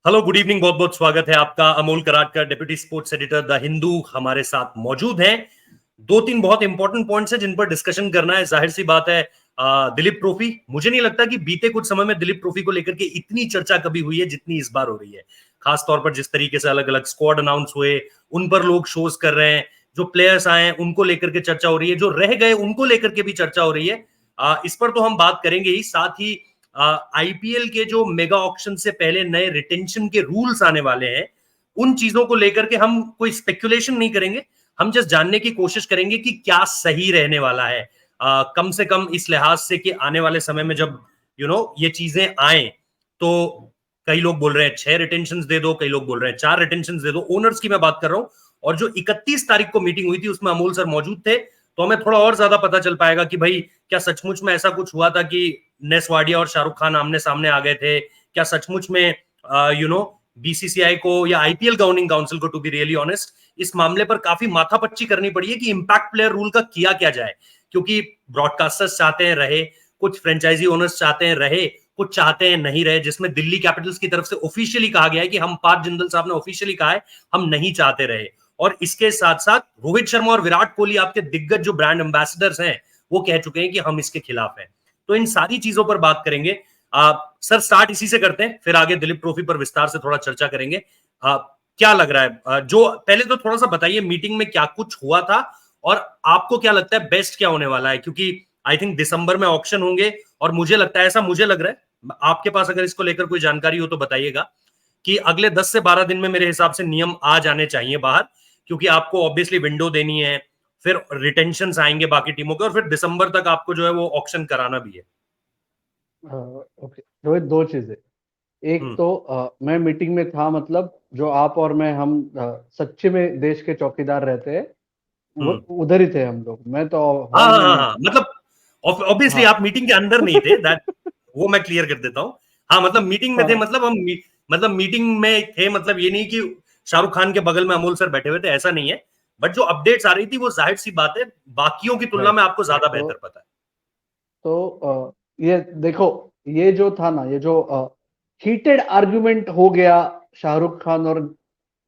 Hello, good evening. बहुत बहुत स्वागत है आपका। Amol Karatkar, deputy sports editor the Hindu, हमारे साथ मौजूद हैं। दो तीन बहुत इंपॉर्टेंट पॉइंट्स हैं जिन पर डिस्कशन करना है। जाहिर सी बात है, दिलीप ट्रॉफी, मुझे नहीं लगता कि बीते कुछ समय में दिलीप ट्रॉफी को लेकर के इतनी चर्चा कभी हुई है जितनी इस बार हो रही है। खास तौर पर जिस तरीके से अलग अलग स्क्वाड अनाउंस हुए, उन पर लोग शोज कर रहे हैं, जो प्लेयर्स आए उनको लेकर के चर्चा हो रही है, जो रह गए उनको लेकर के भी चर्चा हो रही है। इस पर तो हम बात करेंगे ही। साथ ही आईपीएल के जो मेगा ऑक्शन से पहले नए रिटेंशन के रूल्स आने वाले हैं, उन चीजों को लेकर के हम कोई स्पेकुलेशन नहीं करेंगे। हम जस्ट जानने की कोशिश करेंगे कि क्या सही रहने वाला है, कम से कम इस लिहाज से कि आने वाले समय में जब ये चीजें आए तो कई लोग बोल रहे हैं 6 रिटेंशन दे दो, कई लोग बोल रहे हैं 4 रिटेंशन दे दो। ओनर्स की मैं बात कर रहा हूं। और जो 31 तारीख को मीटिंग हुई थी उसमें अमोल सर मौजूद थे, तो हमें थोड़ा और ज्यादा पता चल पाएगा कि भाई क्या सचमुच में ऐसा कुछ हुआ था कि नेस वाडिया और शाहरुख खान आमने सामने आ गए थे। क्या सचमुच में बीसीसीआई को या आईपीएल गवर्निंग काउंसिल को, टू बी रियली ऑनेस्ट, इस मामले पर काफी माथापच्ची करनी पड़ी है कि इंपैक्ट प्लेयर रूल का किया क्या जाए। क्योंकि ब्रॉडकास्टर्स चाहते हैं रहे, कुछ फ्रेंचाइजी ओनर्स चाहते हैं रहे, कुछ चाहते हैं नहीं रहे। जिसमें दिल्ली कैपिटल्स की तरफ से ऑफिशियली कहा गया है कि हम, पार्थ जिंदल साहब ने ऑफिशियली कहा है, हम नहीं चाहते रहे। और इसके साथ साथ रोहित शर्मा और विराट कोहली, आपके दिग्गज जो ब्रांड एम्बेसडर्स हैं, वो कह चुके हैं कि हम इसके खिलाफ हैं। तो इन सारी चीजों पर बात करेंगे। सर, स्टार्ट इसी से करते हैं, फिर आगे दिलीप ट्रॉफी पर विस्तार से थोड़ा चर्चा करेंगे। क्या लग रहा है, जो पहले तो थोड़ा सा बताइए मीटिंग में क्या कुछ हुआ था और आपको क्या लगता है बेस्ट क्या होने वाला है। क्योंकि आई थिंक दिसंबर में ऑक्शन होंगे और मुझे लगता है, ऐसा मुझे लग रहा है, आपके पास अगर इसको लेकर कोई जानकारी हो तो बताइएगा, कि अगले 10 से 12 दिन में मेरे हिसाब से नियम आ जाने चाहिए बाहर। क्योंकि आपको ऑब्वियसली विंडो देनी है, फिर रिटेंशन आएंगे बाकी टीमों के, और फिर दिसंबर तक आपको जो है वो ऑक्शन कराना भी है। ओके रोहित, दो चीजें। एक तो मैं मीटिंग में था, मतलब जो आप और मैं, हम सच्चे में देश के चौकीदार रहते हैं, उधर ही थे हम लोग। मैं तो हाँ हॉल हाँ में हाँ नहीं हाँ, था। मतलब ऑब्वियसली हाँ। आप मीटिंग के अंदर नहीं थे, दैट वो मैं क्लियर कर देता हूँ। हाँ, मतलब मीटिंग में थे, हाँ। मतलब मतलब मीटिंग में थे, मतलब ये नहीं कि शाहरुख खान के बगल में अमोल सर बैठे हुए थे, ऐसा नहीं है। बट जो अपडेट्स आ रही थी वो जाहिर सी बात है बाकियों की तुलना राइट। में आपको ज्यादा तो बेहतर पता है। ये देखो, ये जो था ना, ये जो हीटेड आर्गुमेंट हो गया शाहरुख खान और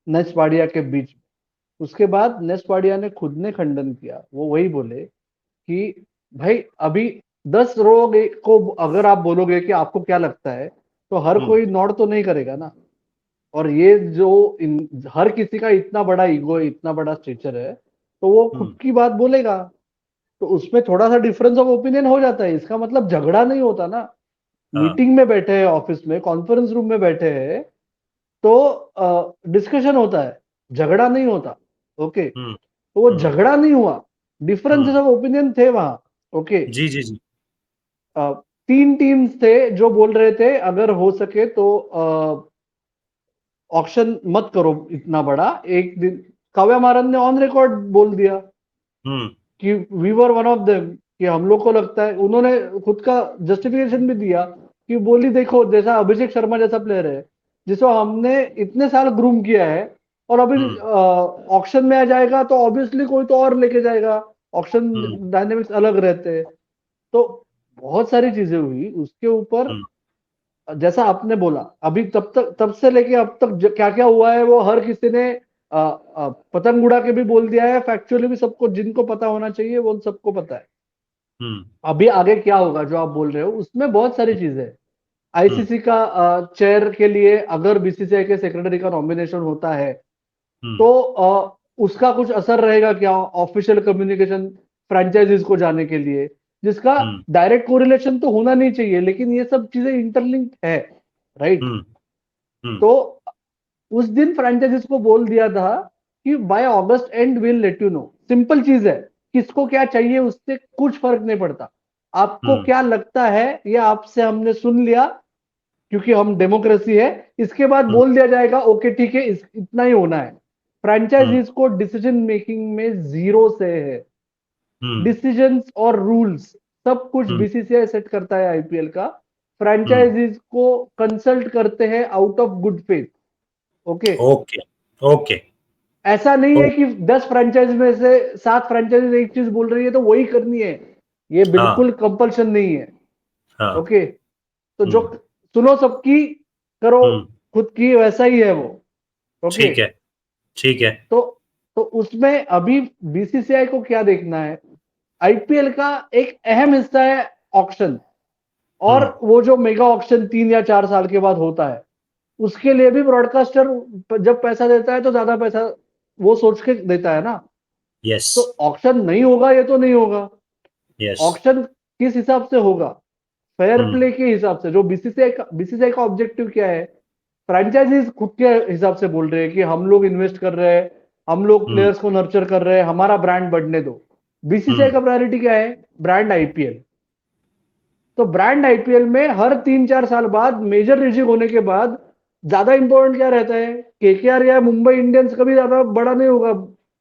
नेस वाडिया के बीच में, उसके बाद नेस वाडिया ने खुद ने खंडन किया। वो वही बोले कि भाई, अभी 10 लोग को अगर आप बोलोगे कि आपको क्या लगता है, तो हर हम्म कोई नॉड तो नहीं करेगा ना। और ये जो हर किसी का इतना बड़ा ईगो है, इतना बड़ा स्टेचर है, तो वो खुद हम्म की बात बोलेगा। तो उसमें थोड़ा सा डिफरेंस ऑफ ओपिनियन हो जाता है। इसका मतलब झगड़ा नहीं होता ना। हाँ। मीटिंग में बैठे हैं, ऑफिस में कॉन्फ्रेंस रूम में बैठे हैं, तो डिस्कशन होता है, झगड़ा नहीं होता। ओके, हम्म तो वो हम्म झगड़ा नहीं हुआ, डिफरेंसेस हम्म ऑफ ओपिनियन थे वहां। ओके। जी जी जी। 3 टीम्स थे जो बोल रहे थे अगर हो सके तो ऑक्शन मत करो इतना बड़ा। एक दिन काव्या मारन ने ऑन रिकॉर्ड बोल दिया हम्म कि we were one of them, कि हम लोग को लगता है। उन्होंने खुद का जस्टिफिकेशन भी दिया कि बोली देखो, जैसा अभिषेक शर्मा जैसा प्लेयर है जिसको हमने इतने साल ग्रूम किया है, और अभी हम्म ऑक्शन में आ जाएगा तो ऑब्वियसली कोई तो और लेके जाएगा। ऑक्शन हम्म डायनेमिक्स अलग रहते हैं। तो बहुत सारी चीजें हुई उसके ऊपर। हम्म जैसा आपने बोला, अभी तब से लेके अब तक क्या क्या हुआ है वो हर किसी ने पतंग उड़ा के भी बोल दिया है। फैक्चुअली भी सबको, जिनको पता होना चाहिए वो सबको पता है। हम्म अभी आगे क्या होगा जो आप बोल रहे हो, उसमें बहुत सारी चीजें हैं। आईसीसी का चेयर के लिए अगर बीसीसीआई के सेक्रेटरी का नॉमिनेशन होता है, हम्म तो उसका कुछ असर रहेगा क्या ऑफिशियल कम्युनिकेशन फ्रेंचाइजीज को जाने के लिए, जिसका हम्म डायरेक्ट कोरिलेशन तो होना नहीं चाहिए, लेकिन ये सब चीजें इंटरलिंक्ड है। राइट। हम्म हम्म तो उस दिन फ्रेंचाइजीज को बोल दिया था कि by August and will let you know. Simple चीज है, किसको क्या चाहिए उससे कुछ फर्क नहीं पड़ता। आपको हम्म क्या लगता है ये आपसे हमने सुन लिया, क्योंकि हम डेमोक्रेसी है। इसके बाद हम्म बोल दिया जाएगा ओके ठीक है, इतना ही होना है। हम्म फ्रेंचाइजीज को डिसीजन मेकिंग में जीरो से है। हम्म डिसीजंस और रूल्स सब कुछ हम्म बीसीसीआई सेट करता है आईपीएल का। हम्म फ्रेंचाइजीज को कंसल्ट करते हैं out of good faith. Okay. Okay okay ऐसा नहीं है ओके। कि 10 फ्रेंचाइज में से 7 फ्रेंचाइज एक चीज बोल रही है तो वही करनी है। ये हाँ बिल्कुल कंपल्शन नहीं है। हाँ। ओके। तो जो हम्म सुनो सबकी, करो हम्म खुद की वैसा ही है वो। ओके, ठीक है, ठीक है। तो उसमें अभी बीसीसीआई को क्या देखना है, आईपीएल का एक अहम हिस्सा है ऑक्शन, और वो जो मेगा ऑक्शन 3 या 4 साल के बाद होता है, उसके लिए भी ब्रॉडकास्टर जब पैसा देता है तो ज्यादा पैसा वो सोच के देता है ना। यस, तो ऑक्शन नहीं होगा, ये तो नहीं होगा। यस। ऑक्शन किस हिसाब से होगा, फेयर प्ले के हिसाब से। जो बीसीसीआई का ऑब्जेक्टिव क्या है, फ्रेंचाइजीज खुद के हिसाब से बोल रहे हैं कि हम लोग इन्वेस्ट कर रहे हैं, हम लोग प्लेयर्स को नर्चर कर रहे हैं, हमारा ब्रांड बढ़ने दो। बीसीसीआई का प्रायोरिटी क्या है, ब्रांड आईपीएल। तो ब्रांड आईपीएल में हर 3-4 साल बाद मेजर रिजिक होने के बाद ज्यादा इंपॉर्टेंट क्या रहता है, केकेआर या मुंबई इंडियंस कभी ज्यादा बड़ा नहीं होगा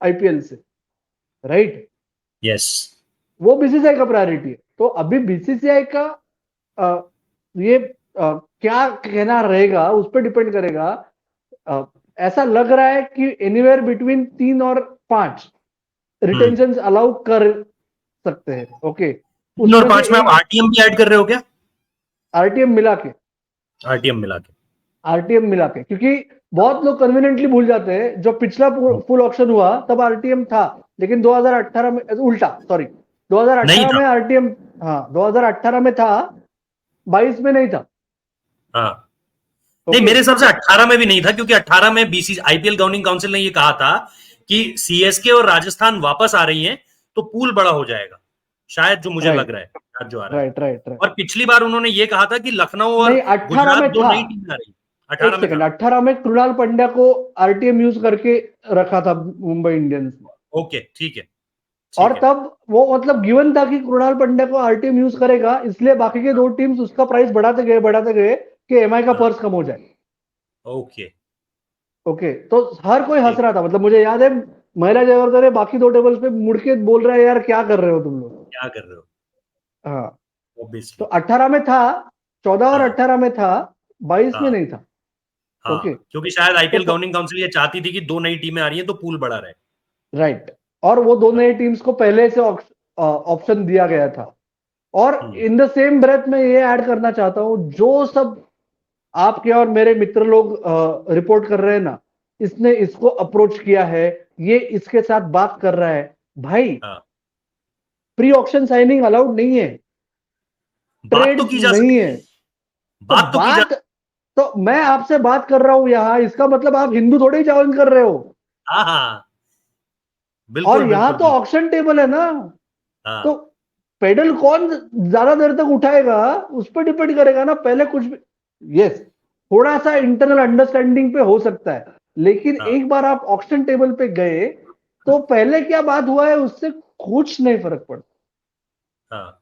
आईपीएल से, राइट। यस। वो बीसीसीआई का प्रायोरिटी है। तो अभी बीसीसीआई का अ, ये क्या कहना रहेगा उस पर डिपेंड करेगा। अ, ऐसा लग रहा है कि एनीवेयर बिटवीन 3 और 5 रिटेंशन अलाउ कर सकते हैं। ओके, 3 और 5 में आप आरटीएम भी ऐड कर रहे हो क्या? आरटीएम मिला के, आरटीएम मिला के। आरटीएम मिला के, क्योंकि बहुत लोग कन्वीनियंटली भूल जाते हैं, जो पिछला फुल ऑक्शन हुआ तब आरटीएम था, लेकिन 2018 में उल्टा, सॉरी, नहीं 2018 था। में आरटीएम, हाँ 2018 में था, 22 में नहीं था। हाँ। नहीं, ओके, मेरे हिसाब से 18 में भी नहीं था, क्योंकि 18 में बीसी आईपीएल गवर्निंग काउंसिल ने ये कहा था कि सीएसके और राजस्थान वापस आ रही हैं तो पूल बड़ा हो जाएगा, शायद, जो मुझे लग राइट रहा है, शायद जो आ रहा है। Right right right. और पिछली बार उन्होंने ये कहा था कि लखनऊ और नहीं, 18 गुजरात में दो था, नई टीमें आ रही। एक 18 में सेकंड, था। 18 में कृणाल पंड्या को आरटीएम यूज करके रखा था मुंबई इंडियंस ने। ओके, ठीक है, और ठीक है। तब वो मतलब गिवन था कि कृणाल पंड्या को आरटीएम यूज करेगा, इसलिए बाकी के 2 टीम्स उसका प्राइस बढ़ाते गए कि एमआई का हाँ, पर्स कम हो जाए। ओके, ओके, तो हर कोई हंस ठीक। रहा था, मतलब मुझे याद है महिला जयवर्धन ने बाकी 2 टेबल्स पे मुड़ के बोल रहा है, यार क्या कर रहे हो तुम लोग। क्या कर रहे हो? हाँ, तो ऑब्वियसली। 18 में था, 14 और हाँ, 18 में था, 22 में हाँ, नहीं था। ओके, हाँ, क्योंकि शायद आईपीएल तो गवर्निंग काउंसिल ये चाहती थी कि दो नई टीमें आ रही हैं तो पूल बड़ा रहे। राइट, और वो हाँ। दोनों टीम्स को पहले से ऑप्शन दिया गया था। और हम्म। इन द सेम ब्रेथ में ये ऐड करना चाहता हूं, जो सब आपके और मेरे मित्र लोग रिपोर्ट कर रहे हैं ना, इसने इसको अप्रोच किया है, ये इसके साथ बात कर रहा है, भाई हाँ, प्री ऑक्शन साइनिंग अलाउड नहीं है, बात तो ट्रेड की जा नहीं सकती है। है। तो बात तो की जा। बात, तो मैं आपसे बात कर रहा हूं यहां, इसका मतलब आप हिंदू थोड़ी चैलेंज कर रहे हो। हाँ, हाँ, और बिल्कुल, यहां बिल्कुल, तो बिल्कुल। ऑक्शन टेबल है ना, तो हाँ, पेडल कौन ज्यादा देर तक उठाएगा उस पर डिपेंड करेगा ना। पहले कुछ भी, यस, थोड़ा सा इंटरनल अंडरस्टैंडिंग पे हो सकता है, लेकिन हाँ, एक बार आप ऑक्शन टेबल पे गए तो पहले क्या बात हुआ है उससे कुछ नहीं फर्क पड़ता। हाँ,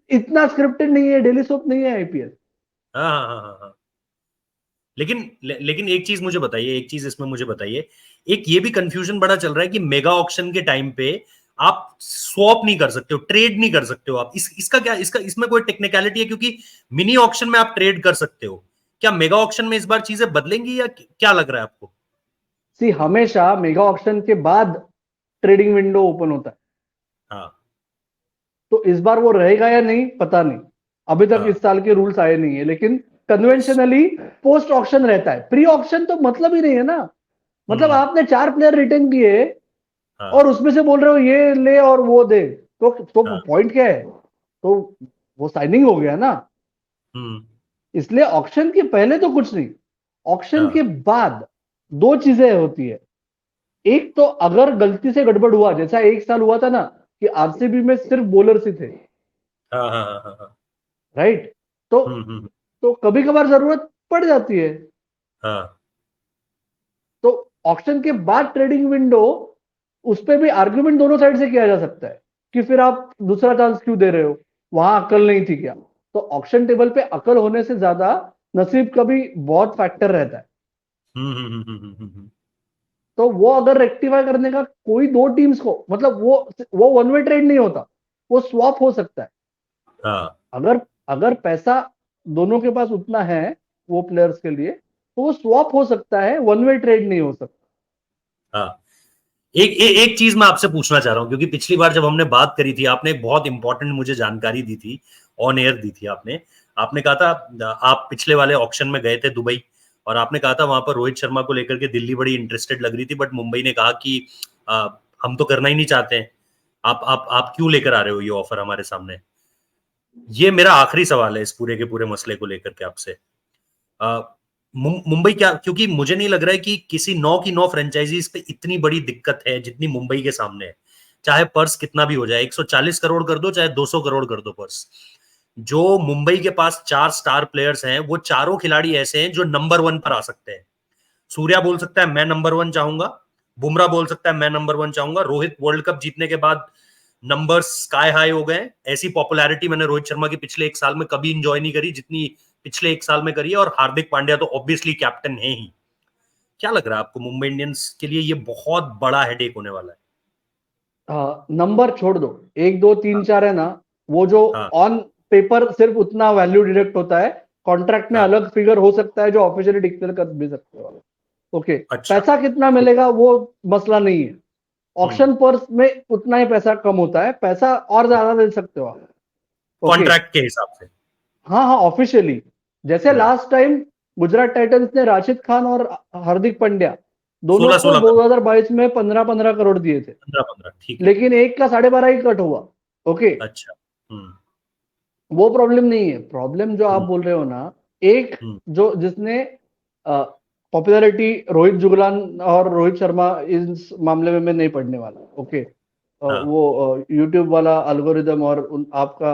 इतना स्क्रिप्टेड नहीं है, डेली सोप नहीं है आईपीएल। हाँ, हाँ, हाँ, हाँ, हाँ। लेकिन एक चीज मुझे बताइए, एक चीज इसमें मुझे बताइए। एक ये भी कंफ्यूजन बड़ा चल रहा है कि मेगा ऑक्शन के टाइम पे आप स्वैप नहीं कर सकते हो, ट्रेड नहीं कर सकते हो आप। इसका क्या, इसका इसमें कोई टेक्निकलिटी है? क्योंकि मिनी ऑक्शन में आप ट्रेड कर सकते हो। क्या मेगा ऑक्शन में इस बार चीजें बदलेंगी, या क्या लग रहा है आपको? सी, हमेशा मेगा ऑक्शन के बाद ट्रेडिंग विंडो ओपन होता है, हाँ, तो इस बार वो रहेगा या नहीं पता नहीं, अभी तक हाँ। इस साल के रूल्स आए नहीं है, लेकिन कन्वेंशनली पोस्ट ऑक्शन रहता है। प्री ऑक्शन तो मतलब ही नहीं है ना, मतलब हम्म। आपने 4 प्लेयर रिटेन किए हाँ, और उसमें से बोल रहे हो ये ले और वो दे, तो हाँ। पॉइंट क्या है, तो वो साइनिंग हो गया ना। हम्म। इसलिए ऑक्शन के पहले तो कुछ नहीं, ऑक्शन के हाँ, बाद 2 चीजें होती है। एक तो अगर गलती से गड़बड़ हुआ, जैसा एक साल हुआ था ना कि आरसीबी में सिर्फ बॉलर्स ही थे, हाँ, हाँ, हाँ, हाँ। राइट, तो हम्म। कभी कभार जरूरत पड़ जाती है। हाँ, तो ऑक्शन के बाद ट्रेडिंग विंडो, उस पर भी आर्ग्यूमेंट दोनों साइड से किया जा सकता है कि फिर आप दूसरा चांस क्यों दे रहे हो, वहां अकल नहीं थी क्या। तो ऑक्शन टेबल पे अकल होने से ज्यादा नसीब का भी बहुत फैक्टर रहता है। तो वो अगर रेक्टिफाई करने का, कोई 2 टीम्स को, मतलब वो वन वे ट्रेड नहीं होता, वो स्वैप हो सकता है। हाँ, अगर अगर पैसा दोनों के पास उतना है वो प्लेयर्स के लिए, तो वो स्वैप हो सकता है, वन वे ट्रेड नहीं हो सकता। हाँ। एक चीज मैं आपसे पूछना चाह रहा हूं, क्योंकि पिछली बार जब हमने बात करी थी, आपने एक बहुत इंपॉर्टेंट मुझे जानकारी दी थी, ऑन एयर दी थी आपने। आपने कहा था आप पिछले वाले ऑक्शन में गए थे दुबई, और आपने कहा था वहां पर रोहित शर्मा को लेकर के दिल्ली बड़ी इंटरेस्टेड लग रही थी, बट मुंबई ने कहा कि हम तो करना ही नहीं चाहते हैं, आप क्यों लेकर आ रहे हो ये ऑफर हमारे सामने। ये मेरा आखिरी सवाल है इस पूरे के पूरे मसले को लेकर के आपसे। मुंबई क्या, क्योंकि मुझे नहीं लग रहा है कि किसी 9 की 9 फ्रेंचाइजीज पे इतनी बड़ी दिक्कत है जितनी मुंबई के सामने है। चाहे पर्स कितना भी हो जाए, 140 करोड़ कर दो चाहे 200 करोड़ कर दो पर्स, जो मुंबई के पास 4 स्टार प्लेयर्स हैं, वो चारों खिलाड़ी ऐसे हैं जो नंबर 1 पर आ सकते हैं। सूर्या बोल सकता है मैं नंबर 1 चाहूंगा, बुमराह बोल सकता है मैं नंबर 1 चाहूंगा, रोहित वर्ल्ड कप जीतने के बाद नंबर्स स्काई हाई हो गए। ऐसी पॉपुलैरिटी मैंने रोहित शर्मा के पिछले 1 साल में कभी इंजॉय नहीं करी जितनी पिछले 1 साल में करी है। और हार्दिक पांड्या तो ऑब्वियसली कैप्टन है ही। क्या लग रहा है आपको, मुंबई इंडियंस के लिए ये बहुत बड़ा हेडेक होने वाला है? नंबर छोड़ दो, 1 2 3 4 है ना, वो जो हाँ ऑन पेपर सिर्फ उतना वैल्यू डिडक्ट होता है, कॉन्ट्रैक्ट में हाँ, अलग फिगर हो सकता है जो ऑफिशियली डिक्लेयर कर भी सकते हो। ओके, अच्छा, पैसा कितना मिलेगा वो मसला नहीं है। ऑक्शन पर्स में उतना ही पैसा कम होता है, पैसा और ज्यादा दे सकते हो आप। ओके, कॉन्ट्रैक्ट के हिसाब से। हाँ हाँ, ऑफिशियली जैसे लास्ट टाइम गुजरात टाइटंस ने राशिद खान और हार्दिक पांड्या दोनों 16 को 16 करोड़, 2022 में 15-15 करोड़ दिए थे, 15 15, ठीक है। लेकिन एक का 12.5 ही कट हुआ। ओके, अच्छा। हम्म वो प्रॉब्लम नहीं है। प्रॉब्लम जो आप हम्म बोल रहे हो ना, एक हम्म जो जिसने पॉपुलैरिटी, रोहित जुगलान और रोहित शर्मा इस मामले में मैं नहीं पढ़ने वाला। ओके, हाँ, वो यूट्यूब वाला अल्गोरिदम और आपका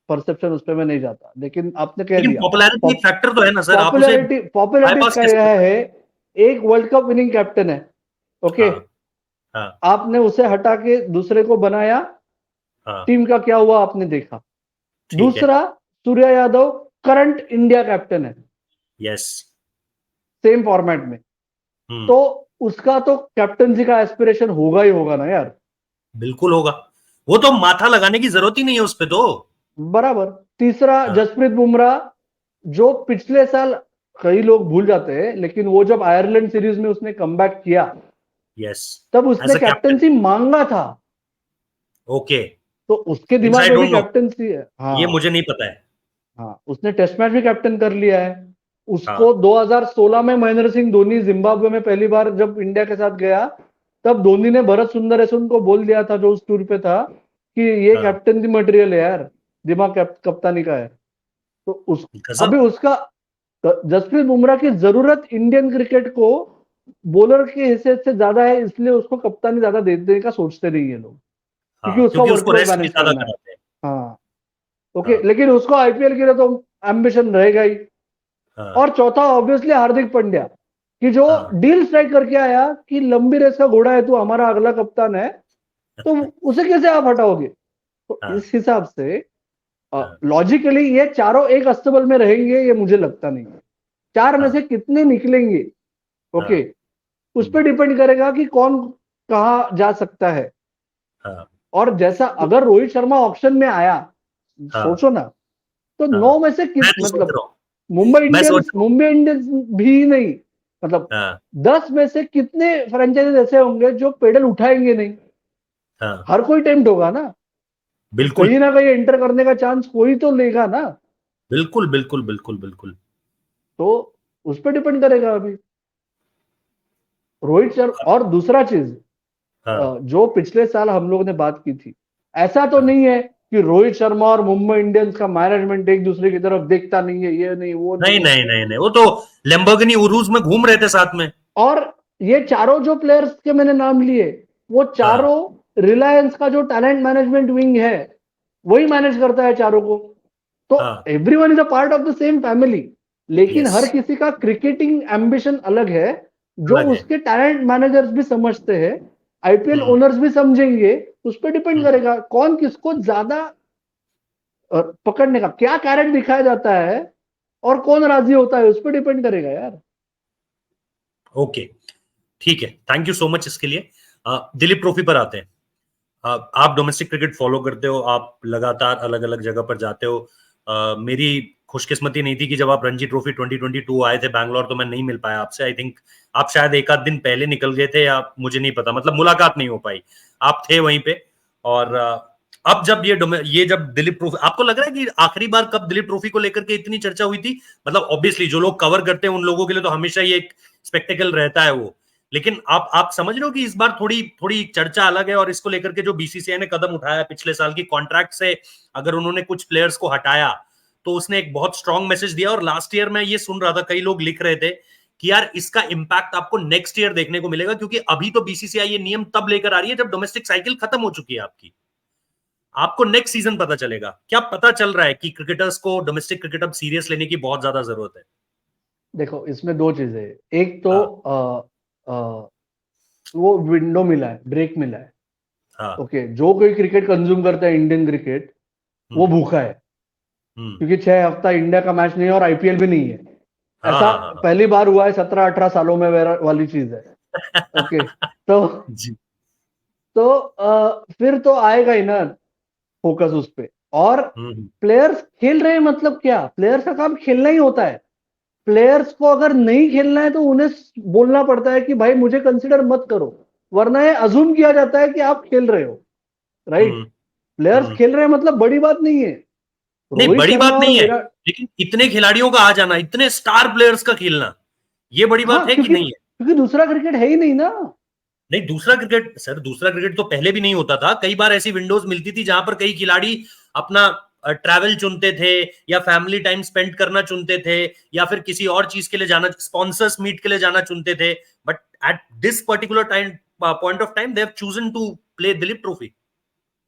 परसेप्शन उस पर मैं नहीं जाता, लेकिन आपने कह लेकिन दिया। पॉपुलैरिटी एक फैक्टर तो है ना सर, आप उसे पॉपुलैरिटी पॉपुलैरिटी बाईपास का कैसे यह कर है, सकते एक वर्ल्ड कप विनिंग कैप्टन है। हैं? ओके, हाँ हाँ आपने उसे हटा के दूसरे को बनाया, हाँ, टीम का क्या हुआ आपने देखा। ठीक है। दूसरा, Surya Yadav current India captain है, यस। सेम फॉर्मेट में, हम्म तो उसका तो कैप्टनसी का एस्पिरेशन होगा ही होगा ना यार। बिल्कुल होगा, वो तो माथा लगाने की जरूरत ही नहीं है उस पे तो। बराबर। तीसरा, हाँ, जसप्रीत बुमराह, जो पिछले साल कई लोग भूल जाते हैं, लेकिन वो जब आयरलैंड सीरीज में उसने कमबैक किया, यस, तब उसने एज अ कैप्टन। कैप्टनसी मांगा था, ओके, तो उसके मींस दिमाग आई में भी डोंट नो, कैप्टनसी है। ये हाँ मुझे नहीं पता है। हाँ, उसने टेस्ट मैच भी कैप्टन कर लिया है। उसको हाँ 2016 में महेंद्र सिंह धोनी जिम्बाब्वे में पहली बार जब इंडिया के साथ गया, तब धोनी ने भरत सुंदरेशन को बोल दिया था, जो उस टूर पे था, कि ये हाँ, कैप्टन की मटेरियल है यार, दिमाग कप्तानी का है। तो उस अभी गजब। उसका, जसप्रीत बुमराह की जरूरत इंडियन क्रिकेट को बॉलर की हैसियत से ज्यादा है, इसलिए उसको कप्तानी ज्यादा देने का सोचते नहीं है लोग, क्योंकि हाँ, उसका क्योंकि उसको वर्कलोड रेस्ट भी मैनेज ज्यादा करना है। कराते हैं। हाँ, ओके, हाँ लेकिन उसको आईपीएल के लिए तो एम्बिशन रहेगा ही। हाँ और चौथा, ऑब्वियसली हार्दिक पांड्या, कि जो हाँ डील स्ट्राइक करके आया कि लंबी रेस का घोड़ा है तू, हमारा अगला कप्तान है, तो उसे कैसे आप हटाओगे। तो हाँ इस हिसाब से हाँ लॉजिकली ये चारों एक अस्तबल में रहेंगे, ये मुझे लगता नहीं है। 4 में हाँ से कितने निकलेंगे, हाँ ओके, उस हम्म, पर डिपेंड करेगा कि कौन कहाँ जा सकता है। हाँ और जैसा अगर रोहित शर्मा ऑप्शन में आया, हाँ सोचो ना, तो हाँ, 9 में से मैं किस तो सोच मतलब, रहा हूँ, मुंबई मैं सोच इंडियंस रहा हूँ। मुंबई इंडियंस भी नहीं, मतलब हाँ 10 में से कितने फ्रेंचाइजीज ऐसे होंगे जो पेडल उठाएंगे नहीं। हाँ, हर कोई टेम्प्ट होगा ना, तो बिल्कुल कहीं ना कहीं एंटर करने का चांस कोई तो लेगा ना। बिल्कुल बिल्कुल बिल्कुल बिल्कुल। तो उस पर डिपेंड करेगा अभी रोहित शर्मा। और दूसरा चीज, हाँ जो पिछले साल हम लोग ने बात की थी, ऐसा तो हाँ, नहीं है कि रोहित शर्मा और मुंबई इंडियंस का मैनेजमेंट एक दूसरे की तरफ देखता नहीं है, ये नहीं वो नहीं नहीं है। नहीं नहीं नहीं, वो तो लैम्बोर्गिनी उरूज में घूम रहे थे साथ में। और ये चारों जो प्लेयर्स के मैंने नाम लिए, वो हाँ चारों रिलायंस का जो टैलेंट मैनेजमेंट विंग है, वही मैनेज करता है चारों को। तो हाँ, everyone is a part of the same family, लेकिन यस, हर किसी का क्रिकेटिंग एम्बिशन अलग है, जो अलग है। उसके टैलेंट मैनेजर्स भी समझते हैं, आईपीएल हम्म ओनर्स भी समझेंगे। उस पर डिपेंड हम्म, करेगा कौन किसको ज्यादा पकड़ने का क्या कैरेट दिखाया जाता है, और कौन राजी होता है, उस पर डिपेंड करेगा यार। ओके, ठीक है, थैंक यू सो मच इसके लिए। दिलीप ट्रॉफी पर आते हैं। आप डोमेस्टिक क्रिकेट फॉलो करते हो, आप लगातार अलग अलग जगह पर जाते हो। मेरी खुशकिस्मती नहीं थी कि जब आप रणजी ट्रॉफी 2022 आए थे बैंगलोर, तो मैं नहीं मिल पाया आपसे। आई थिंक आप शायद एक आध दिन पहले निकल गए थे, या मुझे नहीं पता, मतलब मुलाकात नहीं हो पाई। आप थे वहीं पे। और अब जब ये जब दिलीप ट्रॉफी, आपको लग रहा है कि आखिरी बार कब दिलीप ट्रॉफी को लेकर के इतनी चर्चा हुई थी? मतलब ऑब्वियसली जो लोग कवर करते हैं उन लोगों के लिए तो हमेशा ये एक स्पेक्टेकल रहता है वो, लेकिन आप समझ रहे हो कि इस बार थोड़ी थोड़ी चर्चा अलग है, और इसको लेकर के जो बीसीसीआई ने कदम उठाया पिछले साल की कॉन्ट्रैक्ट से, अगर उन्होंने कुछ प्लेयर्स को हटाया तो उसने एक बहुत स्ट्रांग मैसेज दिया। और लास्ट ईयर मैं ये सुन रहा था, कई लोग लिख रहे थे कि यार इसका इंपैक्ट आपको नेक्स्ट ईयर देखने को मिलेगा, क्योंकि अभी तो बीसीसीआई ये नियम तब लेकर आ रही है जब डोमेस्टिक साइकिल खत्म हो चुकी है आपकी। आपको नेक्स्ट सीजन पता चलेगा। क्या पता चल रहा है कि क्रिकेटर्स को डोमेस्टिक क्रिकेट अब सीरियस लेने की बहुत ज्यादा जरूरत है? देखो, इसमें दो चीजें हैं। एक तो हाँ। वो विंडो मिला है, ब्रेक मिला है। हाँ। ओके, जो कोई क्रिकेट कंज्यूम करता है, इंडियन क्रिकेट, वो हम्म। भूखा है, हम्म। क्योंकि 6 हफ्ता इंडिया का मैच नहीं है और आईपीएल भी नहीं है। हाँ ऐसा हाँ हाँ पहली बार हुआ है 17-18 सालों में, वाली चीज है। ओके, तो जी। फिर तो आएगा ही ना फोकस उस पे। और हम्म। प्लेयर्स खेल रहे हैं, मतलब क्या, प्लेयर्स का काम खेलना ही होता है। प्लेयर्स को अगर नहीं खेलना है तो उन्हें बोलना पड़ता है कि भाई मुझे कंसिडर मत करो, वरना ये अजूम किया जाता है कि आप खेल रहे हो। राइट? हम्म। प्लेयर्स हम्म। खेल रहे हैं मतलब बड़ी बात नहीं है। नहीं, रोहित बड़ी शर्मा बात और नहीं है, विराट, लेकिन इतने खिलाड़ियों का आ जाना, इतने स्टार प्लेयर्स का खेलना, ये बड़ी हाँ, बात है कि क्योंकि नहीं है? क्योंकि दूसरा क्रिकेट है ही नहीं ना। नहीं, दूसरा क्रिकेट सर, दूसरा क्रिकेट तो पहले भी नहीं होता था। कई बार ऐसी विंडोज मिलती थी जहां पर कई खिलाड़ी अपना ट्रैवल चुनते थे, या फैमिली टाइम स्पेंड करना चुनते थे, या फिर किसी और चीज के लिए जाना, स्पॉन्सर्स मीट के लिए जाना चुनते थे। But at this particular time, point of time, they have chosen to play Duleep Trophy.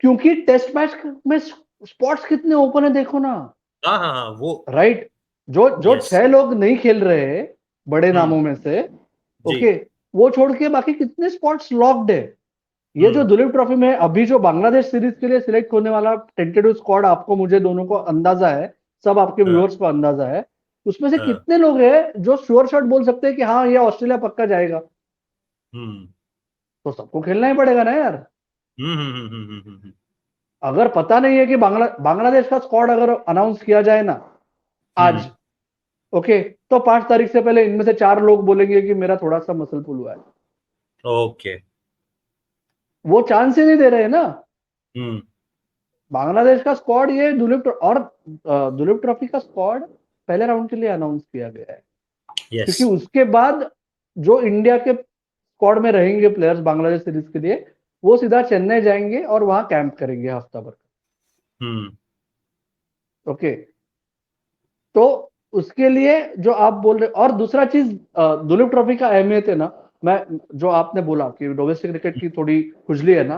क्योंकि टेस्ट मैच में स्पॉट्स कितने ओपन है, देखो ना। हाँ हाँ हाँ, वो। राइट? जो जो यस। 6 लोग नहीं खेल रहे हैं बड़े हम्म। नामों में से, जी। ओके, वो छोड़ के बाकी कितने स्पॉट्स लॉक्ड है। ये जो हम्म। दुलीप ट्रॉफी में अभी जो बांग्लादेश सीरीज के लिए सिलेक्ट होने वाला टेंटेटिव स्क्वाड, आपको मुझे दोनों को अंदाजा है, सब आपके हाँ। व्यूअर्स को अंदाजा है, उसमें से हाँ। कितने लोग हैं जो श्योर शॉट बोल सकते हैं कि हाँ, ये ऑस्ट्रेलिया पक्का जाएगा? हम्म। तो सबको खेलना ही पड़ेगा ना यार। हम्म। हम्म। हम्म। अगर पता नहीं है कि बांग्लादेश का स्क्वाड अगर अनाउंस किया जाए ना आज, हम्म। ओके, तो 5 तारीख से पहले इनमें से 4 लोग बोलेंगे कि मेरा थोड़ा सा मसल पुल हुआ है। ओके। वो चांस ही नहीं दे रहे ना। हम्म। बांग्लादेश का स्क्वाड, ये दुलीप ट्रॉफी का स्क्वाड पहले राउंड के लिए अनाउंस किया गया है, यस। क्योंकि उसके बाद जो इंडिया के स्क्वाड में रहेंगे प्लेयर्स बांग्लादेश सीरीज के लिए, वो सीधा चेन्नई जाएंगे और वहां कैंप करेंगे हफ्ता भर। हम्म। ओके, तो उसके लिए जो आप बोल रहे, और दूसरा चीज, दुलीप ट्रॉफी का अहमियत है ना, मैं, जो आपने बोला कि डोमेस्टिक क्रिकेट की थोड़ी खुजली है ना,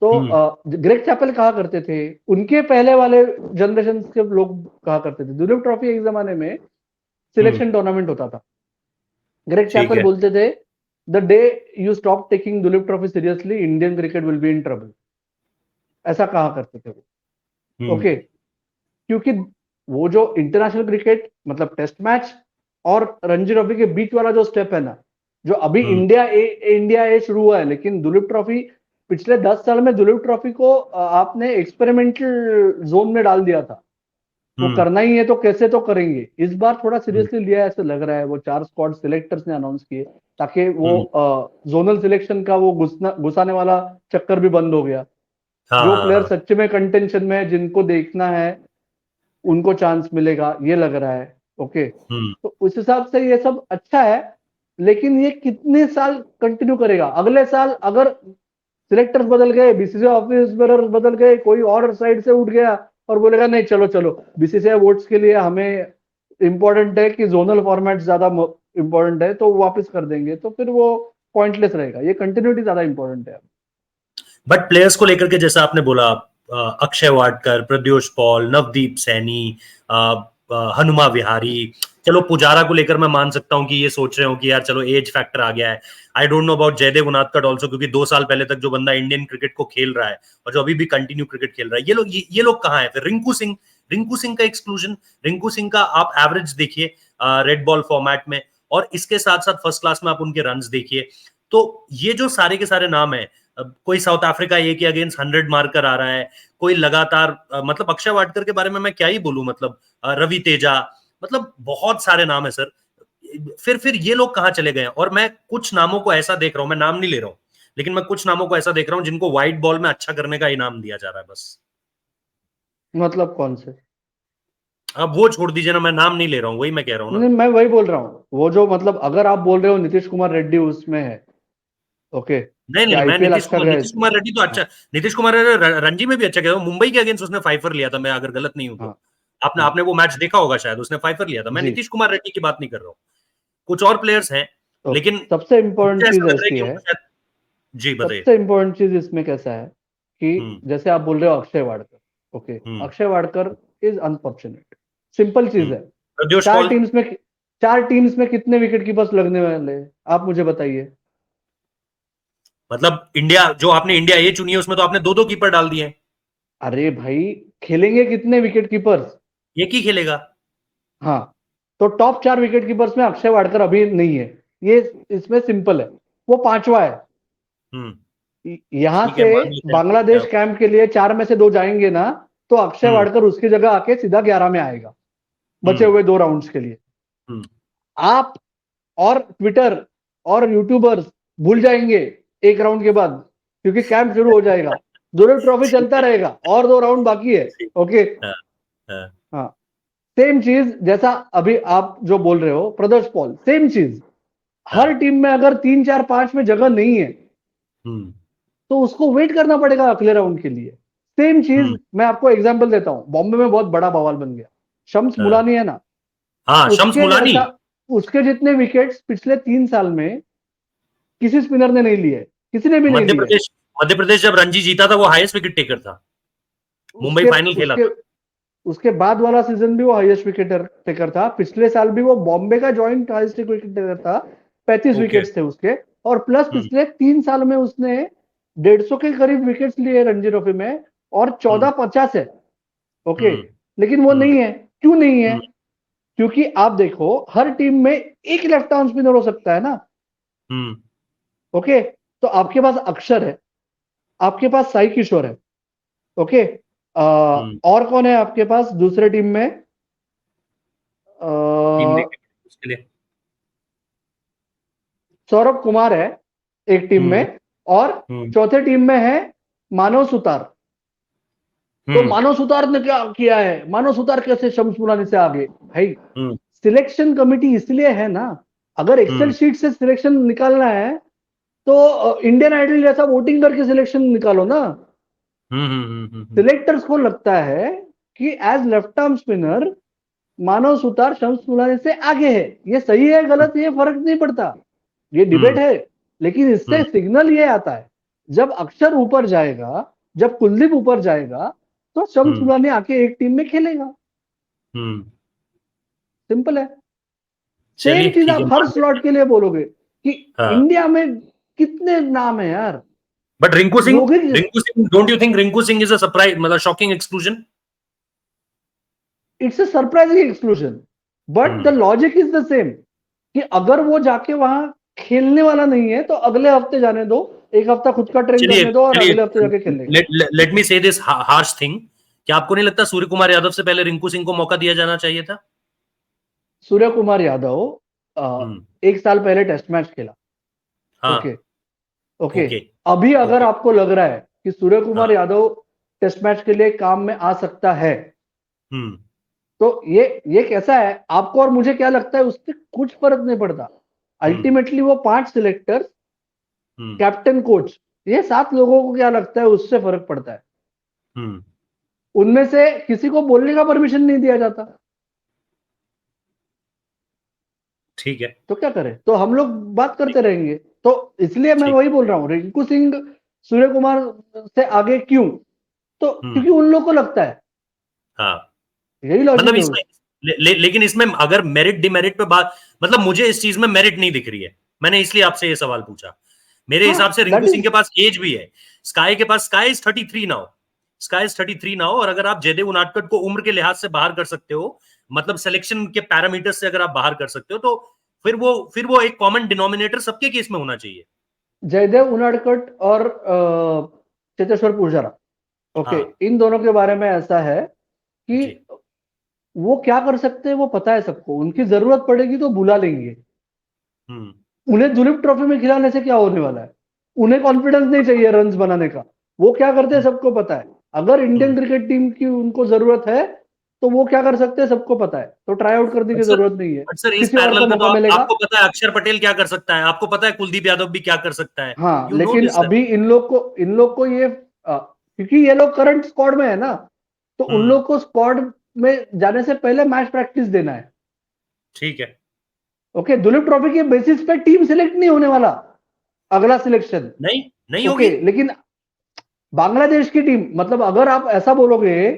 तो हम्म। ग्रेग चैपल कहा करते थे, उनके पहले वाले जनरेशन के लोग कहा करते थे, दुलीप ट्रॉफी एक जमाने में हम्म। सिलेक्शन टूर्नामेंट होता था। ग्रेग ठीक चैपल है। बोलते थे, the day you stop taking Duleep trophy seriously, Indian cricket will be in trouble. ऐसा कहा करते थे वो। हम्म। ओके, क्योंकि वो जो इंटरनेशनल क्रिकेट, मतलब टेस्ट मैच और रणजी ट्रॉफी के बीच वाला जो स्टेप है ना, जो अभी हम्म। इंडिया ए शुरू हुआ है, लेकिन दुलीप ट्रॉफी पिछले 10 साल में दुलीप ट्रॉफी को आपने एक्सपेरिमेंटल जोन में डाल दिया था। वो हम्म। करना ही है तो कैसे तो करेंगे, इस बार थोड़ा हम्म। सीरियसली लिया है ऐसे लग रहा है। वो 4 स्क्वाड सिलेक्टर्स ने अनाउंस किए, ताकि वो हम्म। जोनल सिलेक्शन का वो घुसाने वाला चक्कर भी बंद हो गया। हाँ जो हाँ प्लेयर हाँ। सच में कंटेंशन में है, जिनको देखना है, उनको चांस मिलेगा, ये लग रहा है। ओके, हम्म। तो उस हिसाब से ये सब अच्छा है, लेकिन ये कितने साल कंटिन्यू करेगा? अगले साल अगर सिलेक्टर्स बदल गए, बीसीसीआई ऑफिस बेरर्स बदल गए, कोई और साइड से उठ गया और बोलेगा नहीं, चलो चलो, बीसीसीआई वोट्स के लिए हमें इंपॉर्टेंट है कि जोनल फॉर्मेट ज्यादा इंपॉर्टेंट है, तो वापस कर देंगे, तो फिर वो पॉइंटलेस रहेगा। ये कंटिन्यूटी ज्यादा इंपॉर्टेंट है। बट प्लेयर्स को लेकर के जैसा आपने बोला, अक्षय वाडकर, प्रद्योष पॉल, नवदीप सैनी, हनुमा विहारी, चलो पुजारा को लेकर मैं मान सकता हूं कि ये सोच रहे हो कि यार चलो एज फैक्टर आ गया है। I don't know about Jaydev Unadkat also, क्योंकि 2 साल पहले तक जो बंदा इंडियन क्रिकेट को खेल रहा है और जो अभी भी कंटिन्यू क्रिकेट खेल रहा है, ये लोग कहाँ है? फिर रिंकू सिंह का एक्सक्लूजन। रिंकू सिंह का आप एवरेज देखिए रेड बॉल फॉर्मेट में, और इसके साथ साथ फर्स्ट क्लास में आप उनके रन्स देखिए। तो ये जो सारे के सारे नाम है, कोई साउथ अफ्रीका ए के अगेंस्ट 100 मार्कर आ रहा है, कोई लगातार, मतलब अक्षय वाडकर के बारे में मैं क्या ही बोलूं, मतलब रवि तेजा, मतलब बहुत सारे नाम है सर। फिर ये लोग कहाँ चले गए? और मैं कुछ नामों को ऐसा देख रहा हूं, मैं नाम नहीं ले रहा हूं, लेकिन मैं कुछ नामों को ऐसा देख रहा हूं जिनको व्हाइट बॉल में अच्छा करने का इनाम दिया जा रहा है बस। मतलब कौन से? अब वो छोड़ दीजिए ना, मैं नाम नहीं ले रहा हूँ, वही मैं कह रहा हूँ ना। नहीं, मैं वही बोल रहा हूँ, वो जो मतलब अगर आप बोल रहे हो नीतीश कुमार रेड्डी उसमें है, ओके, नहीं कि नहीं, मैं आईपीएल अच्छा गया नीतीश इसमें। कुमार रेड्डी तो अच्छा, हाँ नीतीश कुमार रणजी में भी अच्छा खेला, मुंबई के अगेंस्ट उसने फाइफर लिया था, मैं अगर गलत नहीं हूं तो। हाँ आपने हाँ आपने वो मैच देखा होगा शायद, उसने फाइफर लिया था। मैं जी। नीतीश कुमार रेड्डी की बात नहीं कर रहा हूँ, कुछ और प्लेयर्स हैं, ओके, लेकिन सबसे इम्पोर्टेंट मुझे चीज ऐसा लग रहा है ऐसी कि है, वो शायद। जी बताइए। सबसे इम्पोर्टेंट चीज इसमें कैसा है कि हम्म जैसे आप बोल रहे हो Akshay Wadkar, okay, hmm Akshay Wadkar is unfortunate, simple चीज है। प्रद्योष चार पॉल। टीम्स में चार टीम्स में कितने विकेट कीपर्स लगने वाले हैं? आप मुझे बताइए। मतलब इंडिया, जो आपने इंडिया ये चुनी है उसमें तो आपने दो दो कीपर डाल दिए हैं। अरे भाई, खेलेंगे कितने विकेट कीपर्स? एक ही खेलेगा। हाँ, तो टॉप 4 विकेट कीपर्स में अक्षय वाडकर अभी नहीं है, ये इसमें सिंपल है, वो पांचवा है। हम्म यहां ठीक है, से मान लेते हैं बांग्लादेश कैंप के लिए 4 में से 2 जाएंगे ना, तो अक्षय हम्म वाडकर उसकी जगह आके सीधा 11 में आएगा, बचे हम्म हुए 2 राउंड्स के लिए। हम्म आप और ट्विटर और यूट्यूबर्स भूल जाएंगे एक राउंड के बाद, क्योंकि कैंप शुरू हो जाएगा, दुलीप ट्रॉफी ठीक चलता है, रहेगा और 2 राउंड बाकी है। ठीक। ओके। हाँ हाँ हाँ, सेम चीज जैसा अभी आप जो बोल रहे हो प्रदोष पॉल, सेम चीज। हर हाँ टीम में अगर 3 4 5 में जगह नहीं है हम्म तो उसको वेट करना पड़ेगा अगले राउंड के लिए। सेम चीज हम्म मैं आपको एग्जांपल देता हूं, बॉम्बे में बहुत बड़ा बवाल बन गया, शम्स हाँ मुलानी है ना, हाँ, शम्स उसके मुलानी। जैसा, उसके जितने विकेट्स पिछले 3 साल में किसी स्पिनर ने नहीं लिए, किसी ने भी नहीं मध्य लिए। प्रदेश, मध्य प्रदेश जब रणजी जीता था वो हाईएस्ट विकेट टेकर था, मुंबई उसके फाइनल खेला उसके था। उसके बाद वाला सीजन भी वो हाईएस्ट विकेट टेकर था, पिछले साल भी वो बॉम्बे का जॉइंट हाईएस्ट विकेट टेकर था, 35 ओके। विकेट्स थे उसके। और प्लस हम्म पिछले 3 साल में उसने 150 के करीब विकेट्स लिए रणजी ट्रॉफी में, और हम्म 14-50 है, ओके। हम्म लेकिन वो हम्म नहीं है, क्यों नहीं है? हम्म क्योंकि आप देखो हर टीम में एक लेफ्ट आर्म स्पिनर हो सकता है ना, हम्म ओके। तो आपके पास अक्षर है, आपके पास साई किशोर है, ओके। हम्म और कौन है आपके पास दूसरे टीम में? अ, टीम देखे उसके लिए। सौरभ कुमार है एक टीम हम्म में, और हम्म चौथे टीम में है मानव सुतार। तो हम्म मानव सुतार ने क्या किया है? मानव सुतार कैसे शम्स मुलानी से आगे? भाई, हम्म सिलेक्शन कमिटी इसलिए है ना, अगर एक्सेल हम्म शीट से सिलेक्शन निकालना है तो इंडियन आइडल जैसा वोटिंग करके सिलेक्शन निकालो ना। सिलेक्टर्स को लगता है कि एज लेफ्ट आर्म स्पिनर मानव सुतार शम्स मुलानी से आगे है, ये सही है गलत ये फर्क नहीं पड़ता, ये डिबेट हम्म है। लेकिन इससे हम्म सिग्नल ये आता है, जब अक्षर ऊपर जाएगा, जब कुलदीप ऊपर जाएगा, तो शम्स हम्म मुलानी आके एक टीम में खेलेगा, हम्म सिंपल है। सेम चलिए चीज ठीक है, आप हर मान लेते स्लॉट के लिए बोलोगे कि हैं। हाँ, इंडिया में कितने नाम है यार, but Rohit, Rinku Singh, don't you think Rinku Singh is a surprise, मतलब shocking exclusion? It's a surprising exclusion, but the hmm logic is the same, कि अगर वो जाके वहां खेलने वाला नहीं है तो अगले हफ्ते जाने दो, एक हफ्ता खुद का ट्रेन चलिए करने दो और चलिए, अगले हफ्ते जाके खेलेगा। लेट लेट मी से दिस हार्श थिंग, क्या आपको नहीं लगता सूर्य कुमार यादव से पहले रिंकू सिंह को मौका दिया जाना चाहिए था? सूर्य कुमार यादव हम्म 1 साल पहले टेस्ट मैच खेला, ओके, हाँ ओके। ओके अभी अगर ओके आपको लग रहा है कि सूर्य कुमार हाँ यादव टेस्ट मैच के लिए काम में आ सकता है, हम्म तो ये कैसा है, आपको और मुझे क्या लगता है उससे कुछ फर्क नहीं पड़ता। हम्म अल्टीमेटली वो 5 सिलेक्टर, हम्म कैप्टन, कोच, ये 7 लोगों को क्या लगता है उससे फर्क पड़ता है। हम्म उनमें से किसी को बोलने का परमिशन नहीं दिया जाता, ठीक है तो क्या करें? तो हम लोग बात करते रहेंगे। तो इसलिए मैं ठीक। वही बोल रहा हूं, रिंकू सिंह सूर्य कुमार से आगे क्यों? तो हम्म क्योंकि उन लोगों को लगता है, हाँ, यही लॉजिक मतलब है इसमें लेकिन इसमें अगर मेरिट डिमेरिट पे बात, मतलब मुझे इस चीज में मेरिट नहीं दिख रही है, मैंने इसलिए आपसे ये सवाल पूछा। मेरे हाँ, हिसाब से रिंकू दैट सिंह इज, के पास एज भी है, स्काई के पास, sky is 33 now, sky is 33 now, और अगर आप जयदेव उनादकट को उम्र के लिहाज से बाहर कर सकते हो, मतलब सिलेक्शन के पैरामीटर्स से अगर आप बाहर कर सकते हो, तो फिर वो एक कॉमन डिनोमिनेटर सबके केस में होना चाहिए। जयदेव उनाडकट और चेतेश्वर पुजारा, ओके, हाँ इन दोनों के बारे में ऐसा है कि जी। वो क्या कर सकते हैं वो पता है सबको, उनकी जरूरत पड़ेगी तो बुला लेंगे। हम्म उन्हें दुलीप ट्रॉफी में खिलाने से क्या होने वाला है? उन्हें कॉन्फिडेंस नहीं चाहिए रन्स बनाने का, वो क्या करते हैं सबको पता है। अगर इंडियन क्रिकेट टीम की उनको जरूरत है तो वो क्या कर सकते हैं सबको पता है, तो ट्राई आउट करने की जरूरत नहीं है, बट सर इस किसी और पैरेलल को में तो मौका मिलेगा। आपको पता है अक्षर पटेल क्या कर सकता है, आपको पता है कुलदीप यादव भी क्या कर सकता है, हाँ, यू नो लेकिन दिस सर। अभी इन लोग को ये क्योंकि ये लोग करंट स्क्वाड में है ना, तो उन लोग को स्क्वाड में जाने से पहले मैच प्रैक्टिस देना है। ठीक है। ओके, दुलीप ट्रॉफी के बेसिस पे टीम सिलेक्ट नहीं होने वाला अगला सिलेक्शन। नहीं नहीं ओके, होगी। लेकिन बांग्लादेश की टीम, मतलब अगर आप ऐसा बोलोगे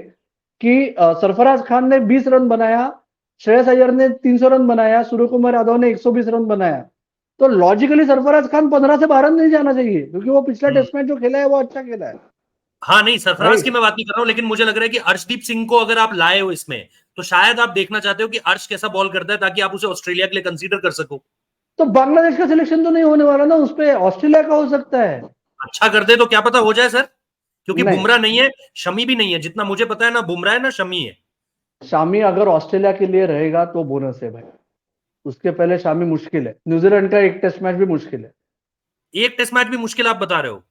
कि सरफराज खान ने 20 रन बनाया, श्रेयस अय्यर ने 300 रन बनाया, सूर्य कुमार यादव ने 120 रन बनाया, तो लॉजिकली सरफराज खान 15 से 12 नहीं जाना चाहिए, क्योंकि वो पिछला टेस्ट मैच जो खेला है वो अच्छा खेला है। हाँ नहीं सरफराज की राइट। मैं बात नहीं कर रहा हूं, लेकिन मुझे लग रहा है कि अर्शदीप सिंह को अगर आप लाए हो इसमें, तो शायद आप देखना चाहते हो कि अर्श कैसा बॉल करता है, ताकि आप उसे ऑस्ट्रेलिया के लिए कंसीडर कर सको। तो बांग्लादेश का सिलेक्शन तो नहीं होने वाला ना, उस पर ऑस्ट्रेलिया का हो सकता है। अच्छा कर दे तो क्या पता हो जाए सर, क्योंकि नहीं, बुमराह नहीं है, शमी भी नहीं है, जितना मुझे पता है ना बुमराह है ना शमी है। शामी अगर ऑस्ट्रेलिया के लिए रहेगा तो बोनस है भाई, उसके पहले शामी मुश्किल है, न्यूजीलैंड का एक टेस्ट मैच भी मुश्किल है, एक टेस्ट मैच भी मुश्किल आप बता रहे हो?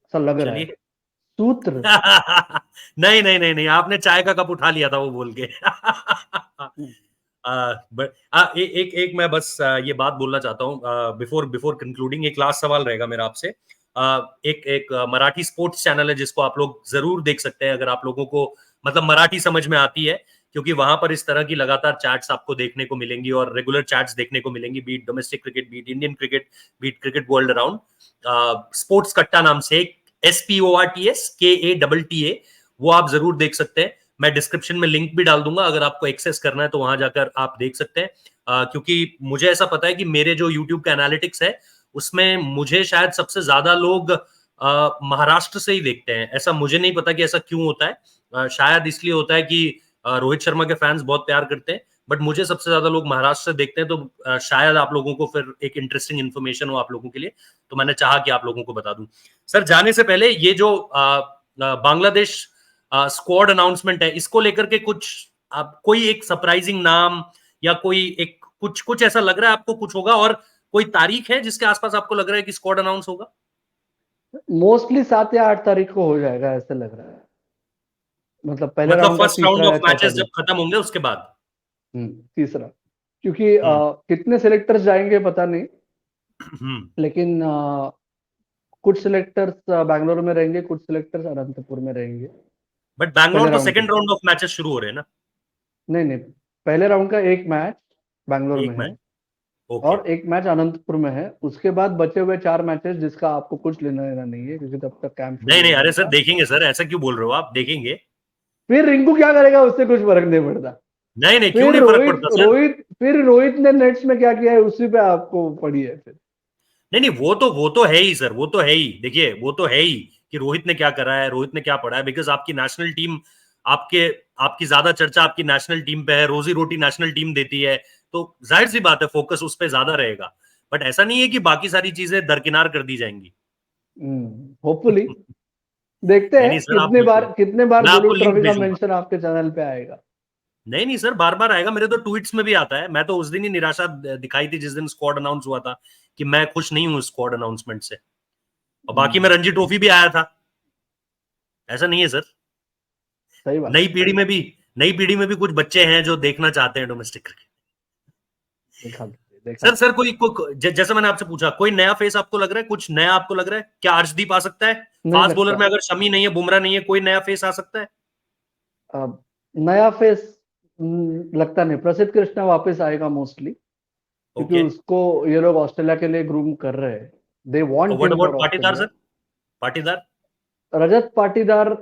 ऐसा लग रहा है। चलिए। सूत्र। नहीं नहीं नहीं नहीं, आपने चाय का कप उठा लिया था वो बोल के। बट एक मैं बस ये बात बोलना चाहता हूँ बिफोर बिफोर कंक्लूडिंग, एक लास्ट सवाल रहेगा मेरा आपसे। एक एक मराठी स्पोर्ट्स चैनल है जिसको आप लोग जरूर देख सकते हैं अगर आप लोगों को मतलब मराठी समझ में आती है, क्योंकि वहां पर इस तरह की लगातार चैट्स आपको देखने को मिलेंगी और रेगुलर चैट्स देखने को मिलेंगी, beat domestic cricket, beat Indian cricket, beat cricket world around. Sports Katta नाम से SPORTSKATTA, वो आप जरूर देख सकते हैं। मैं डिस्क्रिप्शन में लिंक भी डाल दूंगा, अगर आपको एक्सेस करना है तो वहां जाकर आप देख सकते हैं। क्योंकि मुझे ऐसा पता है कि मेरे जो यूट्यूब का एनालिटिक्स है उसमें मुझे शायद सबसे ज्यादा लोग महाराष्ट्र से ही देखते हैं। ऐसा मुझे नहीं पता कि ऐसा क्यों होता है, शायद इसलिए होता है कि रोहित शर्मा के फैंस बहुत प्यार करते हैं, बट मुझे सबसे ज्यादा लोग महाराष्ट्र से देखते हैं, तो शायद आप लोगों को फिर एक इंटरेस्टिंग इन्फॉर्मेशन हो आप लोगों के लिए, तो मैंने चाहा कि आप लोगों को बता दूं। सर जाने से पहले ये जो बांग्लादेश स्क्वाड अनाउंसमेंट है, इसको लेकर के कुछ आप कोई एक सरप्राइजिंग नाम या कोई एक कुछ कुछ ऐसा लग रहा है आपको कुछ होगा, और कोई तारीख है जिसके आसपास आपको लग रहा है कि स्क्वाड अनाउंस होगा? मोस्टली 7 या 8 तारीख को हो जाएगा ऐसे लग रहा है, मतलब पहले मतलब राउंड का फर्स्ट राउंड तीसरा ऑफ या चौथा मैचेस जब दिन। खत्म होंगे उसके बाद? तीसरा, क्योंकि हम्म कितने सिलेक्टर्स जाएंगे पता नहीं, हम्म। लेकिन कुछ सिलेक्टर्स बैंगलोर में रहेंगे, कुछ सिलेक्टर्स अनंतपुर में रहेंगे बट पहले बैंगलोर तो राउंड के सेकंड लिए। राउंड ऑफ मैचेस शुरू हो रहे हैं ना? नहीं नहीं, पहले राउंड का एक मैच बैंगलोर एक में है मैच। ओके। और एक मैच अनंतपुर में है, उसके बाद बचे हुए 4 मैचेस जिसका आपको कुछ लेना देना नहीं है, क्योंकि तब तक कैंप नहीं शुरू नहीं, नहीं अरे सर होगा। देखेंगे सर, ऐसा क्यों बोल रहे हो आप, देखेंगे। फिर रिंकू क्या करेगा उससे कुछ फर्क नहीं पड़ता। नहीं नहीं, क्यों फिर नहीं फर्क रोहित पड़ता सर? रोहित फिर रोहित ने नेट्स में क्या किया है उसी पे आपको पड़ी है फिर। नहीं नहीं, वो तो है ही सर, वो तो है ही, देखिए वो तो है ही कि रोहित ने क्या करा है, रोहित ने क्या पढ़ा है, बिकॉज आपकी नेशनल टीम, आपके आपकी ज्यादा चर्चा आपकी नेशनल टीम पे है, रोजी रोटी नेशनल टीम देती है, तो जाहिर सी बात है फोकस उस पर ज्यादा रहेगा। बट ऐसा नहीं है कि बाकी सारी चीजें दरकिनार कर दी जाएंगी। होपफुली देखते नहीं हैं नहीं सर, आप बिल्कुल, कितने बार मैं आपको दुलीप लिंक ट्रॉफी का भेजूंगा। मेंशन आपके चैनल पे आएगा। नहीं नहीं सर, बार बार आएगा, मेरे तो ट्वीट्स में भी आता है। मैं तो उस दिन ही निराशा दिखाई थी जिस दिन स्क्वाड अनाउंस हुआ था, कि मैं खुश नहीं हूं स्क्वाड अनाउंसमेंट से। और बाकी में हम्म, रणजी ट्रॉफी भी आया था, ऐसा नहीं है सर। सही बात नई है, पीढ़ी में भी नई पीढ़ी में भी कुछ बच्चे हैं जो देखना चाहते हैं डोमेस्टिक क्रिकेट। देखा सर दीजिए। सर जैसा मैंने आपसे पूछा, कोई नया फेस आपको लग रहा है, कुछ नया आपको लग रहा है क्या? अर्शदीप आ सकता है? नहीं फास्ट बॉलर लगता। में अगर शमी नहीं है, बुमराह नहीं है, कोई नया फेस आ सकता है? अब नया फेस लगता नहीं, प्रसिद्ध कृष्णा वापस आएगा मोस्टली, क्योंकि ओके। उसको ये लोग ऑस्ट्रेलिया के लिए ग्रूम कर रहे हैं, दे और want what him about for Patidar Australia. Sir? Patidar? Rajat Patidar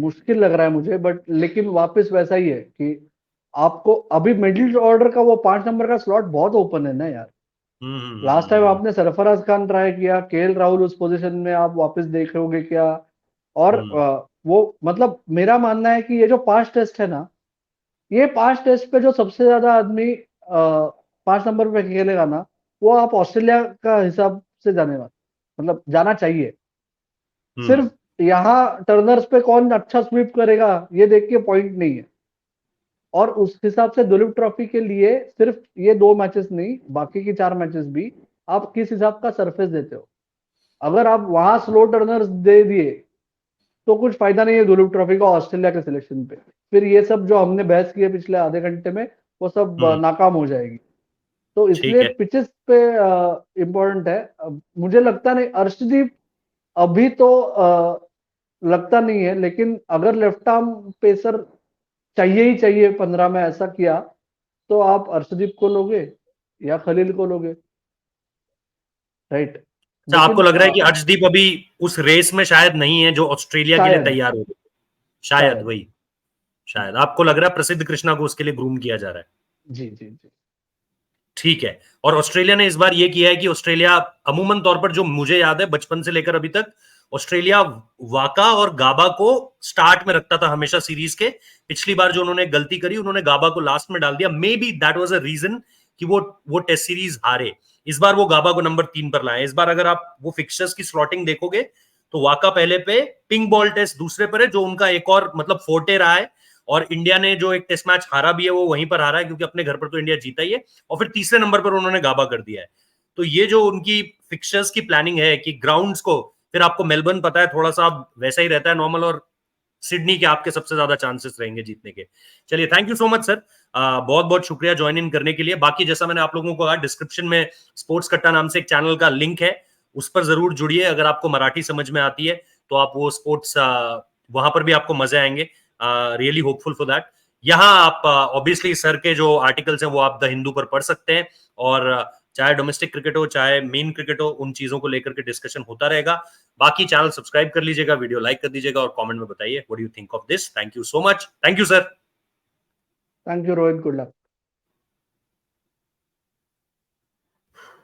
मुश्किल लग रहा है मुझे, बट लेकिन वापस वैसा ही है कि आपको अभी मिडिल ऑर्डर का वो 5 नंबर का स्लॉट बहुत ओपन है ना यार। लास्ट टाइम हम्म। आपने सरफराज खान ट्राई किया, केएल राहुल उस पोजीशन में आप वापस देखोगे क्या? और हम्म वो मतलब मेरा मानना है कि ये जो 5 टेस्ट है ना, ये 5 टेस्ट पे जो सबसे ज्यादा आदमी 5 नंबर पे खेलेगा ना, वो आप ऑस्ट्रेलिया का हिसाब से जाने वाला, मतलब जाना चाहिए। हम्म सिर्फ यहाँ टर्नर्स पे कौन अच्छा स्वीप करेगा ये देख के पॉइंट नहीं है। और उस हिसाब से दुलीप ट्रॉफी के लिए सिर्फ ये 2 मैचेस नहीं, बाकी की 4 मैचेस भी आप किस हिसाब का सरफेस देते हो। अगर आप वहां स्लो टर्नर्स दे दिए तो कुछ फायदा नहीं है दुलीप ट्रॉफी का ऑस्ट्रेलिया के सिलेक्शन पे। फिर ये सब जो हमने बहस की है पिछले आधे घंटे में वो सब नाकाम हो जाएगी। तो ठीक इसलिए है। पिचेस पे इम्पोर्टेंट है। मुझे लगता नहीं अर्शदीप अभी तो लगता नहीं है, लेकिन अगर लेफ्ट आर्म पेसर चाहिए ही चाहिए 15 में ऐसा किया तो आप अर्शदीप को लोगे या खलील को लोगे, राइट। अच्छा, आपको लेकिन लग रहा है कि अर्शदीप अभी उस रेस में शायद नहीं है जो ऑस्ट्रेलिया के लिए शायद तैयार हो गए? शायद शायद वही, शायद आपको लग रहा है प्रसिद्ध कृष्णा को उसके लिए ग्रूम किया जा रहा है। जी जी जी। ठीक है। और ऑस्ट्रेलिया ने इस बार ये किया है कि ऑस्ट्रेलिया अमूमन तौर पर, जो मुझे याद है बचपन से लेकर अभी तक, ऑस्ट्रेलिया वाका और गाबा को स्टार्ट में रखता था हमेशा सीरीज के। पिछली बार जो उन्होंने गलती करी, उन्होंने गाबा को लास्ट में डाल दिया। Maybe that was a reason कि वो टेस्ट सीरीज हारे। इस बार वो गाबा को नंबर 3 पर लाए। इस बार अगर आप वो फिक्चर्स की स्लॉटिंग देखोगे तो वाका पहले पे, पिंक बॉल टेस्ट दूसरे पर है, जो उनका एक और मतलब फोर्टे रहा है। और इंडिया ने जो एक टेस्ट मैच हारा भी है वो वहीं पर हारा है, क्योंकि अपने घर पर तो इंडिया जीता ही है। और फिर तीसरे नंबर पर उन्होंने गाबा कर दिया है। तो ये जो उनकी फिक्चर्स की प्लानिंग है कि ग्राउंड्स को, फिर आपको मेलबर्न पता है थोड़ा सा वैसा ही रहता है नॉर्मल, और सिडनी के आपके सबसे ज्यादा चांसेस रहेंगे जीतने के। चलिए, thank you so much sir, बहुत बहुत शुक्रिया ज्वाइन इन करने के लिए। बाकी जैसा मैंने आप लोगों को कहा, डिस्क्रिप्शन में स्पोर्ट्स कट्टा नाम से एक चैनल का लिंक है, उस पर जरूर जुड़िए। अगर आपको मराठी समझ में आती है तो आप वो स्पोर्ट्स, वहां पर भी आपको मजे आएंगे। Really hopeful for that. यहाँ आप ऑब्वियसली सर के जो आर्टिकल्स हैं वो आप द हिंदू पर पढ़ सकते हैं, और चाहे डोमेस्टिक क्रिकेट हो चाहे मेन क्रिकेट हो, उन चीजों को लेकर के डिस्कशन होता रहेगा। बाकी चैनल सब्सक्राइब कर लीजिएगा, वीडियो लाइक कर दीजिएगा, और कमेंट में बताइए what do you think of this. Thank you so much. Thank you sir. Thank you Rohit, good luck.